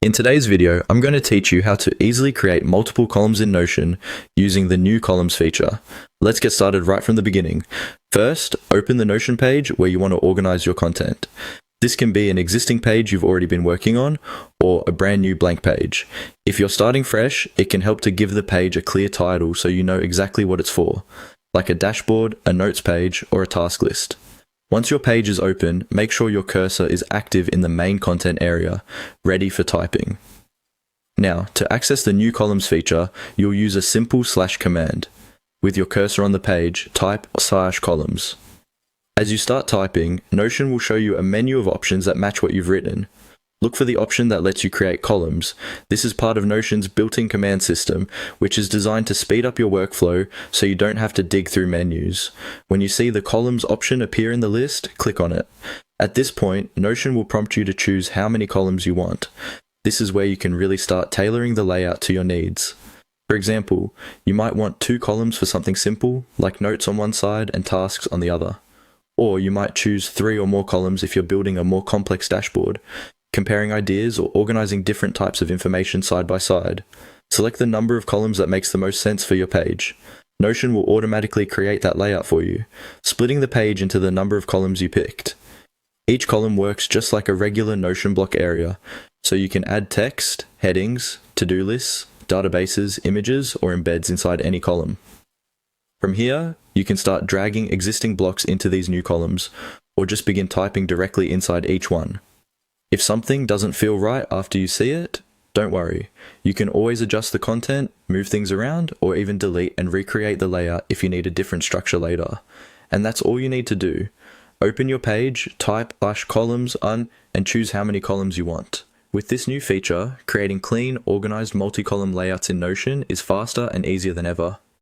In today's video, I'm going to teach you how to easily create multiple columns in Notion using the new columns feature. Let's get started right from the beginning. First, open the Notion page where you want to organize your content. This can be an existing page you've already been working on or a brand new blank page. If you're starting fresh, it can help to give the page a clear title so you know exactly what it's for, like a dashboard, a notes page, or a task list. Once your page is open, make sure your cursor is active in the main content area, ready for typing. Now, to access the new columns feature, you'll use a simple / command. With your cursor on the page, type /columns. As you start typing, Notion will show you a menu of options that match what you've written. Look for the option that lets you create columns. This is part of Notion's built-in command system, which is designed to speed up your workflow so you don't have to dig through menus. When you see the columns option appear in the list, click on it. At this point, Notion will prompt you to choose how many columns you want. This is where you can really start tailoring the layout to your needs. For example, you might want 2 columns for something simple, like notes on one side and tasks on the other. Or you might choose 3 or more columns if you're building a more complex dashboard, comparing ideas or organizing different types of information side by side. Select the number of columns that makes the most sense for your page. Notion will automatically create that layout for you, splitting the page into the number of columns you picked. Each column works just like a regular Notion block area, so you can add text, headings, to-do lists, databases, images, or embeds inside any column. From here, you can start dragging existing blocks into these new columns, or just begin typing directly inside each one. If something doesn't feel right after you see it, don't worry. You can always adjust the content, move things around, or even delete and recreate the layout if you need a different structure later. And that's all you need to do. Open your page, type /columns and choose how many columns you want. With this new feature, creating clean, organized multi-column layouts in Notion is faster and easier than ever.